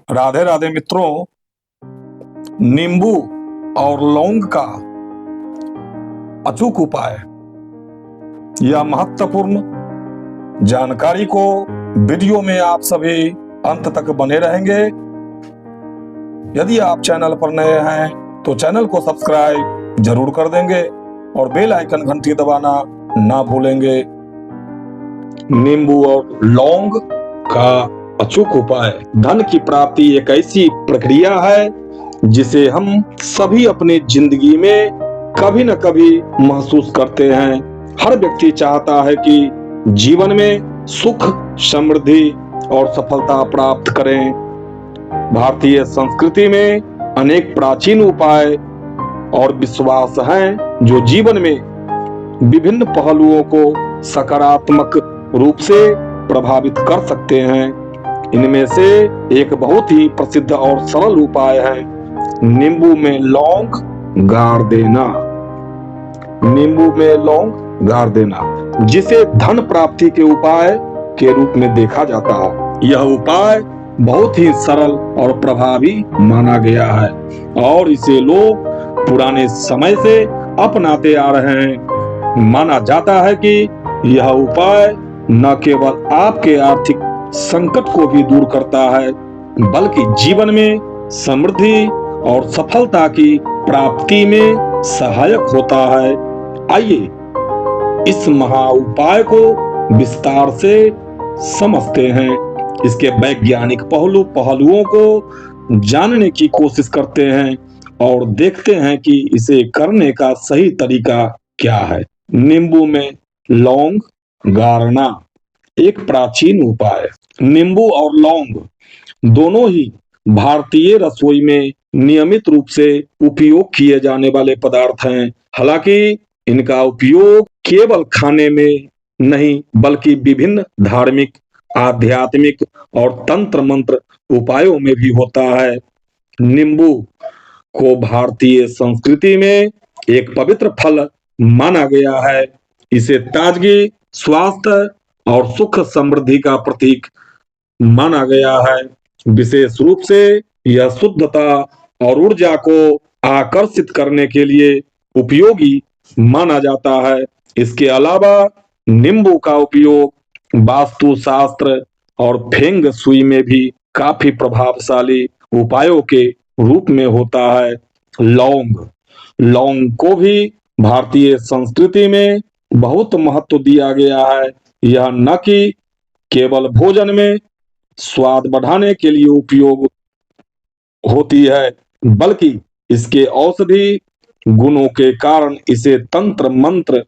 राधे राधे मित्रों। नींबू और लौंग का अचूक उपाय, यह महत्वपूर्ण जानकारी को वीडियो में आप सभी अंत तक बने रहेंगे। यदि आप चैनल पर नए हैं तो चैनल को सब्सक्राइब जरूर कर देंगे और बेल आइकन घंटी दबाना ना भूलेंगे। नींबू और लौंग का अचूक उपाय। धन की प्राप्ति एक ऐसी प्रक्रिया है जिसे हम सभी अपनी जिंदगी में कभी न कभी महसूस करते हैं। हर व्यक्ति चाहता है कि जीवन में सुख, समृद्धि और सफलता प्राप्त करें। भारतीय संस्कृति में अनेक प्राचीन उपाय और विश्वास हैं जो जीवन में विभिन्न पहलुओं को सकारात्मक रूप से प्रभावित कर सकते हैं। इनमें से एक बहुत ही प्रसिद्ध और सरल उपाय है नींबू में लौंग गाड़ देना। नींबू में लौंग गाड़ देना, जिसे धन प्राप्ति के उपाय के रूप में देखा जाता है। यह उपाय बहुत ही सरल और प्रभावी माना गया है और इसे लोग पुराने समय से अपनाते आ रहे हैं। माना जाता है कि यह उपाय न केवल आपके आर्थिक संकट को भी दूर करता है, बल्कि जीवन में समृद्धि और सफलता की प्राप्ति में सहायक होता है। आइए इस महा उपाय को विस्तार से समझते हैं। इसके वैज्ञानिक पहलुओं को जानने की कोशिश करते हैं और देखते हैं कि इसे करने का सही तरीका क्या है। नींबू में लौंग गाड़ना एक प्राचीन उपाय। नींबू और लौंग दोनों ही भारतीय रसोई में नियमित रूप से उपयोग किए जाने वाले पदार्थ हैं। हालांकि इनका उपयोग केवल खाने में नहीं बल्कि विभिन्न धार्मिक, आध्यात्मिक और तंत्र मंत्र उपायों में भी होता है। नींबू को भारतीय संस्कृति में एक पवित्र फल माना गया है। इसे ताजगी, स्वास्थ्य और सुख समृद्धि का प्रतीक माना गया है। विशेष रूप से यह शुद्धता और ऊर्जा को आकर्षित करने के लिए उपयोगी माना जाता है। इसके अलावा नींबू का उपयोग वास्तुशास्त्र और फेंग शुई में भी काफी प्रभावशाली उपायों के रूप में होता है। लौंग को भी भारतीय संस्कृति में बहुत महत्व दिया गया है। यह न कि केवल भोजन में स्वाद बढ़ाने के लिए उपयोग होती है, बल्कि इसके औषधि गुणों के कारण इसे तंत्र मंत्र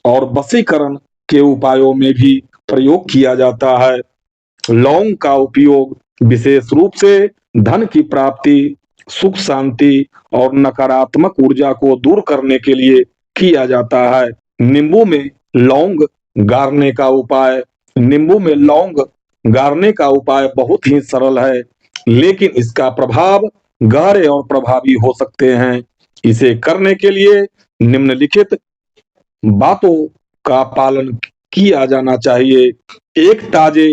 और वशीकरण के उपायों में भी प्रयोग किया जाता है। लौंग का उपयोग विशेष रूप से धन की प्राप्ति, सुख शांति और नकारात्मक ऊर्जा को दूर करने के लिए किया जाता है। नींबू में लौंग गाड़ने का उपाय। नींबू में लौंग गाड़ने का उपाय बहुत ही सरल है, लेकिन इसका प्रभाव गहरे और प्रभावी हो सकते हैं। इसे करने के लिए निम्नलिखित बातों का पालन किया जाना चाहिए। एक ताजे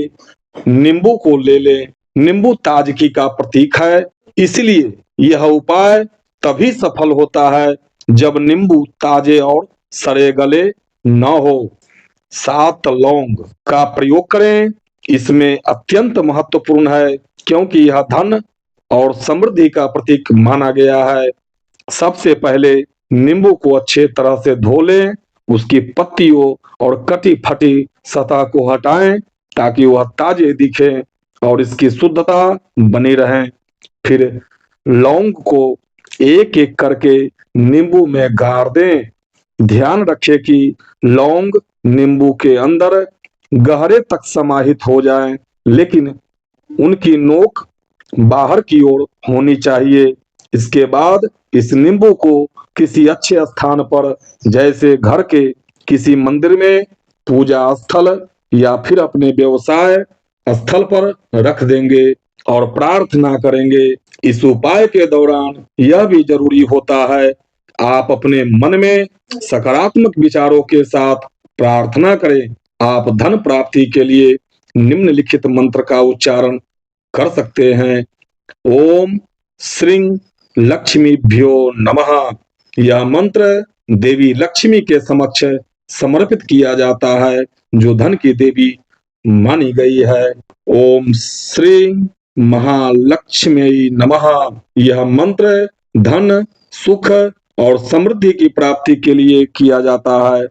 नींबू को ले लें। नींबू ताजगी का प्रतीक है, इसलिए यह उपाय तभी सफल होता है जब नींबू ताजे और सड़े गले न हो। 7 लौंग का प्रयोग करें। इसमें अत्यंत महत्वपूर्ण है क्योंकि यह धन और समृद्धि का प्रतीक माना गया है। सबसे पहले नींबू को अच्छे तरह से धो लें। उसकी पत्तियों और कटी फटी सतह को हटाएं ताकि वह ताजे दिखे और इसकी शुद्धता बनी रहे। फिर लौंग को एक एक करके नींबू में गाड़ दें। ध्यान रखें कि लौंग नींबू के अंदर गहरे तक समाहित हो जाएं, लेकिन उनकी नोक बाहर की ओर होनी चाहिए। इसके बाद इस नींबू को किसी अच्छे स्थान पर, जैसे घर के किसी मंदिर में, पूजा स्थल या फिर अपने व्यवसाय स्थल पर रख देंगे और प्रार्थना करेंगे। इस उपाय के दौरान यह भी जरूरी होता है आप अपने मन में सकारात्मक विचारों के साथ प्रार्थना करें। आप धन प्राप्ति के लिए निम्नलिखित मंत्र का उच्चारण कर सकते हैं। ओम श्री लक्ष्मीभ्यो नमः। यह मंत्र देवी लक्ष्मी के समक्ष समर्पित किया जाता है, जो धन की देवी मानी गई है। ओम श्री महालक्ष्मी नमः। यह मंत्र धन, सुख और समृद्धि की प्राप्ति के लिए किया जाता है।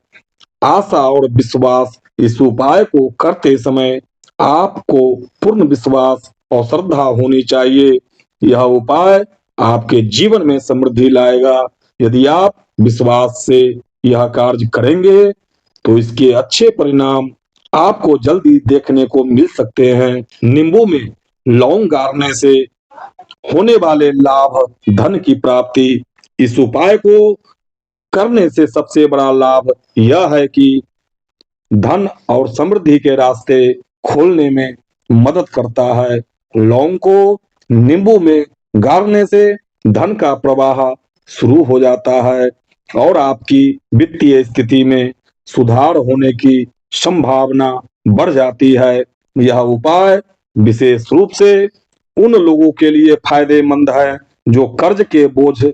आशा और विश्वास। इस उपाय को करते समय आपको पूर्ण विश्वास और श्रद्धा होनी चाहिए। यह उपाय आपके जीवन में समृद्धि लाएगा। यदि आप विश्वास से यह कार्य करेंगे तो इसके अच्छे परिणाम आपको जल्दी देखने को मिल सकते हैं। नींबू में लौंग गाड़ने से होने वाले लाभ, धन की प्राप्ति। इस उपाय को करने से सबसे बड़ा लाभ यह है कि धन और समृद्धि के रास्ते खोलने में मदद करता है। लौंग को नींबू में गाड़ने से धन का प्रवाह शुरू हो जाता है और आपकी वित्तीय स्थिति में सुधार होने की संभावना बढ़ जाती है। यह उपाय विशेष रूप से उन लोगों के लिए फायदेमंद है जो कर्ज के बोझ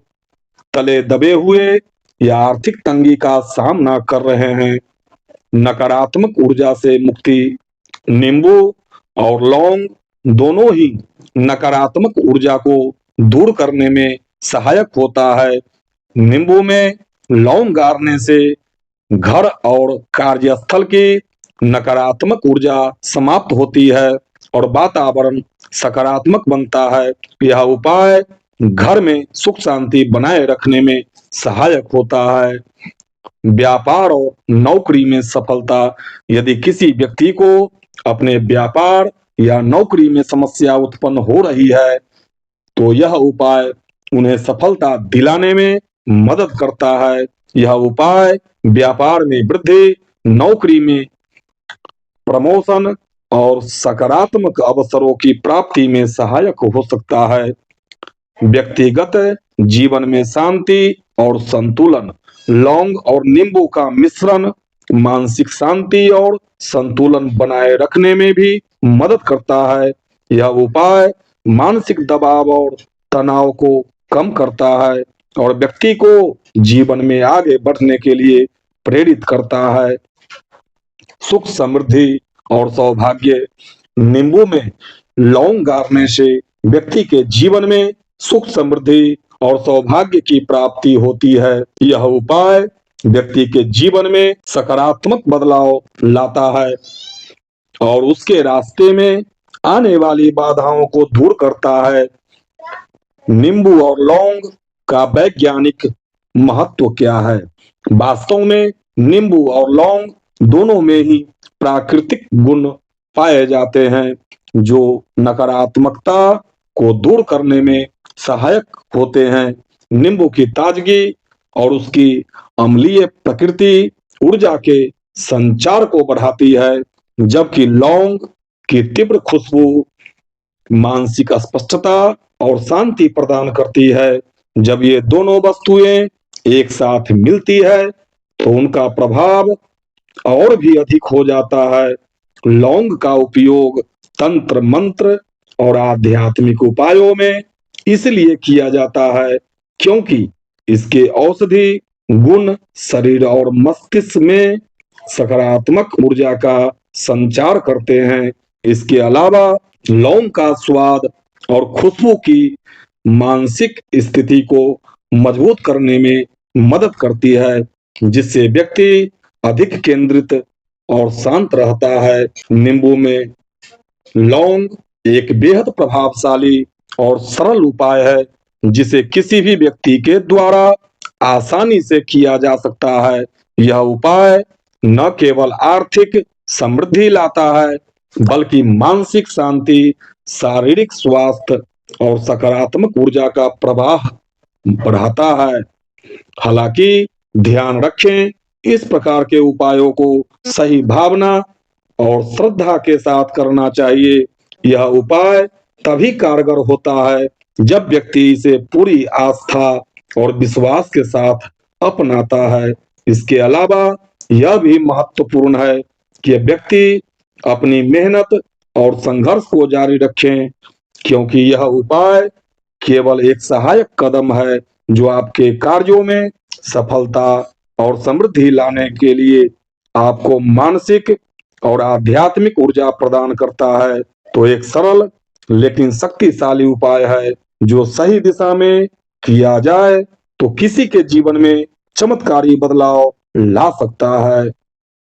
तले दबे हुए या आर्थिक तंगी का सामना कर रहे हैं। नकारात्मक ऊर्जा से मुक्ति। नींबू और लौंग दोनों ही नकारात्मक ऊर्जा को दूर करने में सहायक होता है। नींबू में लौंग गाड़ने से घर और कार्यस्थल की नकारात्मक ऊर्जा समाप्त होती है और वातावरण सकारात्मक बनता है। यह उपाय घर में सुख शांति बनाए रखने में सहायक होता है। व्यापार और नौकरी में सफलता। यदि किसी व्यक्ति को अपने व्यापार या नौकरी में समस्या उत्पन्न हो रही है तो यह उपाय उन्हें सफलता दिलाने में मदद करता है। यह उपाय व्यापार में वृद्धि, नौकरी में प्रमोशन और सकारात्मक अवसरों की प्राप्ति में सहायक हो सकता है। व्यक्तिगत जीवन में शांति और संतुलन। लौंग और नींबू का मिश्रण मानसिक शांति और संतुलन बनाए रखने में भी मदद करता है। यह उपाय मानसिक दबाव और तनाव को कम करता है और व्यक्ति को जीवन में आगे बढ़ने के लिए प्रेरित करता है। सुख, समृद्धि और सौभाग्य। नींबू में लौंग गाड़ने से व्यक्ति के जीवन में सुख, समृद्धि और सौभाग्य की प्राप्ति होती है। यह उपाय व्यक्ति के जीवन में सकारात्मक बदलाव लाता है और उसके रास्ते में आने वाली बाधाओं को दूर करता है। नींबू और लौंग का वैज्ञानिक महत्व क्या है? वास्तव में नींबू और लौंग दोनों में ही प्राकृतिक गुण पाए जाते हैं जो नकारात्मकता को दूर करने में सहायक होते हैं। नींबू की ताजगी और उसकी अम्लीय प्रकृति ऊर्जा के संचार को बढ़ाती है, जबकि लौंग की तीव्र खुशबू मानसिक स्पष्टता और शांति प्रदान करती है। जब ये दोनों वस्तुएं एक साथ मिलती है तो उनका प्रभाव और भी अधिक हो जाता है। लौंग का उपयोग तंत्र, मंत्र और आध्यात्मिक उपायों में इसलिए किया जाता है क्योंकि इसके औषधि गुण शरीर और मस्तिष्क में सकारात्मक ऊर्जा का संचार करते हैं। इसके अलावा लौंग का स्वाद और खुशबू की मानसिक स्थिति को मजबूत करने में मदद करती है, जिससे व्यक्ति अधिक केंद्रित और शांत रहता है। नींबू में लौंग एक बेहद प्रभावशाली और सरल उपाय है जिसे किसी भी व्यक्ति के द्वारा आसानी से किया जा सकता है। यह उपाय न केवल आर्थिक समृद्धि लाता है बल्कि मानसिक शांति, शारीरिक स्वास्थ्य और सकारात्मक ऊर्जा का प्रवाह बढ़ाता है। हालांकि ध्यान रखें, इस प्रकार के उपायों को सही भावना और श्रद्धा के साथ करना चाहिए। यह उपाय तभी कारगर होता है जब व्यक्ति इसे पूरी आस्था और विश्वास के साथ अपनाता है। इसके अलावा यह भी महत्वपूर्ण है कि व्यक्ति अपनी मेहनत और संघर्ष को जारी रखें क्योंकि यह उपाय केवल एक सहायक कदम है जो आपके कार्यों में सफलता और समृद्धि लाने के लिए आपको मानसिक और आध्यात्मिक ऊर्जा प्रदान करता है। तो एक सरल लेकिन शक्तिशाली उपाय है जो सही दिशा में किया जाए तो किसी के जीवन में चमत्कारी बदलाव ला सकता है।